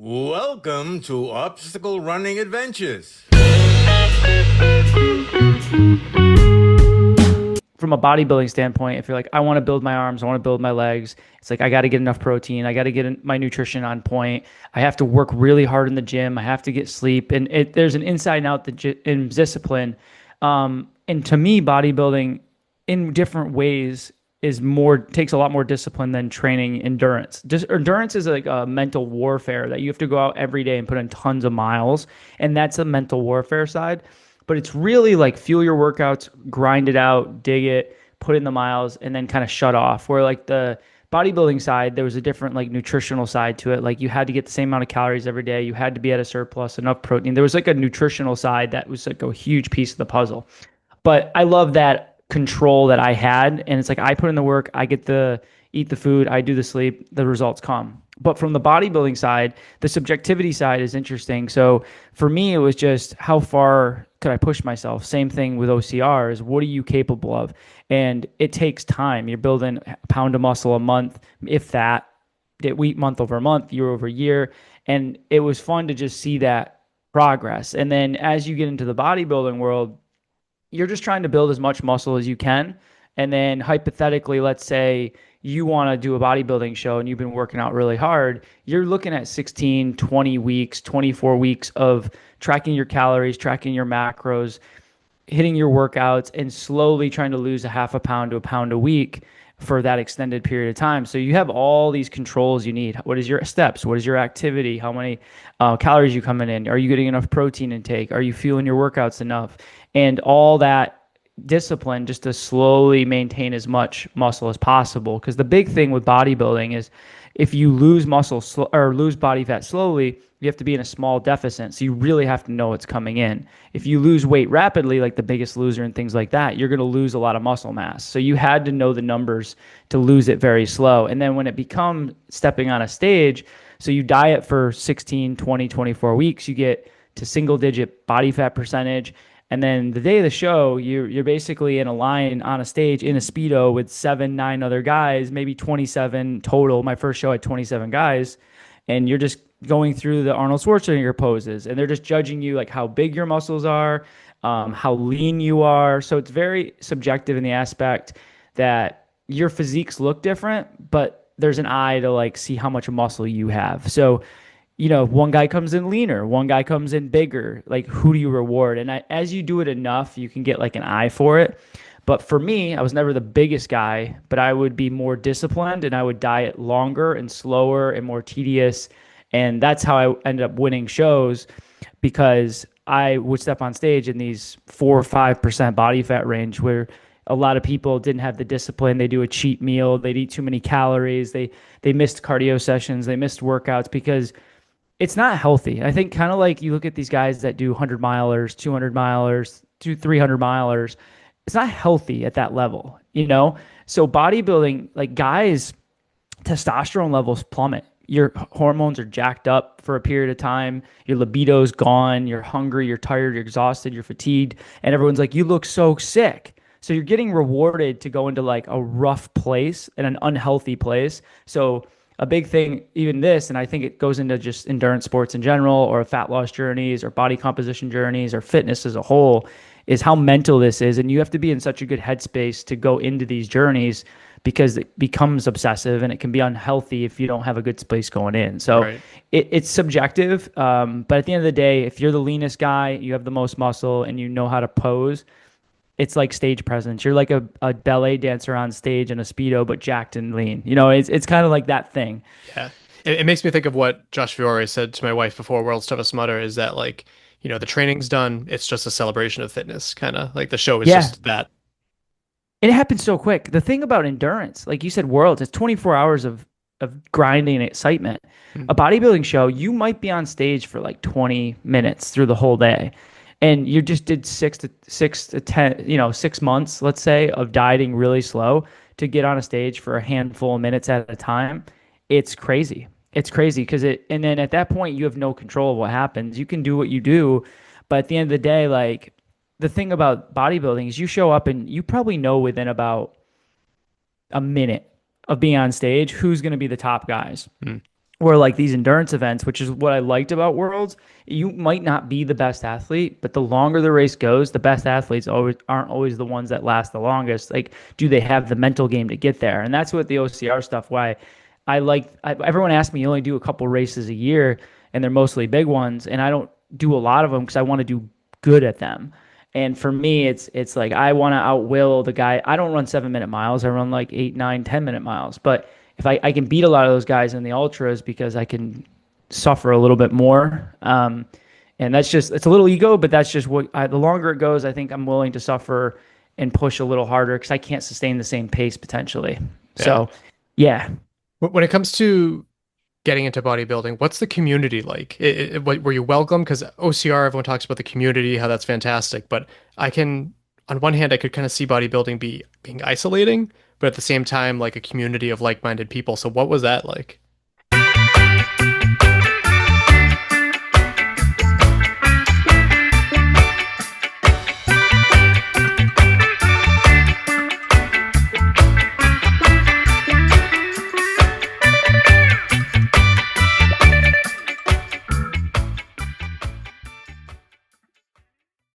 Welcome to Obstacle Running Adventures. From a bodybuilding standpoint, if you're like, I want to build my arms, I want to build my legs, it's like, I got to get enough protein. I got to get my nutrition on point. I have to work really hard in the gym. I have to get sleep. And there's an inside and out in discipline. And to me, bodybuilding in different ways takes a lot more discipline than training endurance. Endurance is like a mental warfare that you have to go out every day and put in tons of miles. And that's the mental warfare side, but it's really like fuel your workouts, grind it out, dig it, put in the miles, and then kind of shut off. Where like the bodybuilding side, there was a different like nutritional side to it. Like you had to get the same amount of calories every day. You had to be at a surplus, enough protein. There was like a nutritional side that was like a huge piece of the puzzle. But I love that control that I had. And it's like I put in the work, I get the eat the food, I do the sleep, the results come. But from the bodybuilding side, the subjectivity side is interesting. So for me, it was just how far could I push myself? Same thing with OCR is what are you capable of? And it takes time. You're building a pound of muscle a month, if that, week, month over month, year over year. And it was fun to just see that progress. And then as you get into the bodybuilding world, you're just trying to build as much muscle as you can. And then hypothetically, let's say you want to do a bodybuilding show and you've been working out really hard, you're looking at 16, 20 weeks, 24 weeks of tracking your calories, tracking your macros, hitting your workouts, and slowly trying to lose a half a pound to a pound a week for that extended period of time. So you have all these controls you need. What is your steps? What is your activity? How many calories you coming in? Are you getting enough protein intake? Are you fueling your workouts enough? And all that discipline just to slowly maintain as much muscle as possible. Because the big thing with bodybuilding is if you lose or lose body fat slowly, you have to be in a small deficit. So you really have to know what's coming in. If you lose weight rapidly, like the Biggest Loser and things like that, you're going to lose a lot of muscle mass. So you had to know the numbers to lose it very slow. And then when it becomes stepping on a stage, so you diet for 16, 20, 24 weeks, you get to single digit body fat percentage. And then the day of the show, you're basically in a line on a stage in a Speedo with 7, 9 other guys, maybe 27 total. My first show had 27 guys. And you're just going through the Arnold Schwarzenegger poses. And they're just judging you like how big your muscles are, how lean you are. So it's very subjective in the aspect that your physiques look different, but there's an eye to like see how much muscle you have. So one guy comes in leaner, one guy comes in bigger. Like, who do you reward? And as you do it enough, you can get like an eye for it. But for me, I was never the biggest guy, but I would be more disciplined and I would diet longer and slower and more tedious. And that's how I ended up winning shows because I would step on stage in these 4 or 5% body fat range where a lot of people didn't have the discipline. They do a cheat meal. They'd eat too many calories. They missed cardio sessions. They missed workouts because it's not healthy. I think kind of like you look at these guys that do 100 milers, 200 milers, 300 milers. It's not healthy at that level, So bodybuilding, like guys, testosterone levels plummet. Your hormones are jacked up for a period of time. Your libido's gone. You're hungry. You're tired. You're exhausted. You're fatigued. And everyone's like, you look so sick. So you're getting rewarded to go into like a rough place and an unhealthy place. So a big thing, even this, and I think it goes into just endurance sports in general or fat loss journeys or body composition journeys or fitness as a whole, is how mental this is. And you have to be in such a good headspace to go into these journeys because it becomes obsessive and it can be unhealthy if you don't have a good space going in. So Right. it's subjective. But at the end of the day, if you're the leanest guy, you have the most muscle and you know how to pose, it's like stage presence. You're like a ballet dancer on stage in a Speedo, but jacked and lean. It's kind of like that thing. Yeah. It makes me think of what Josh Fiore said to my wife before World's Toughest Mudder is that like, the training's done. It's just a celebration of fitness, kind of like the show is Yeah. just that. And it happens so quick. The thing about endurance, like you said, worlds, it's 24 hours of grinding and excitement. A bodybuilding show, you might be on stage for like 20 minutes through the whole day. And you just did 6 months, let's say, of dieting really slow to get on a stage for a handful of minutes at a time. It's crazy. It's crazy and then at that point you have no control of what happens. You can do what you do, but at the end of the day, like the thing about bodybuilding is you show up and you probably know within about a minute of being on stage who's going to be the top guys. or like these endurance events, which is what I liked about Worlds. You might not be the best athlete, but the longer the race goes, the best athletes always aren't always the ones that last the longest. Like, do they have the mental game to get there? And that's what the OCR stuff. Why everyone asks me, you only do a couple races a year, and they're mostly big ones, and I don't do a lot of them because I want to do good at them. And for me, it's like I want to outwill the guy. I don't run 7 minute miles. I run like 8, 9, 10 minute miles. But if I can beat a lot of those guys in the ultras because I can suffer a little bit more. And that's just, it's a little ego, but that's just the longer it goes, I think I'm willing to suffer and push a little harder because I can't sustain the same pace potentially. Yeah. So, yeah. When it comes to getting into bodybuilding, what's the community like? Were you welcome? Because OCR, everyone talks about the community, how that's fantastic. But on one hand, I could kind of see bodybuilding being isolating, but at the same time, like a community of like-minded people. So what was that like?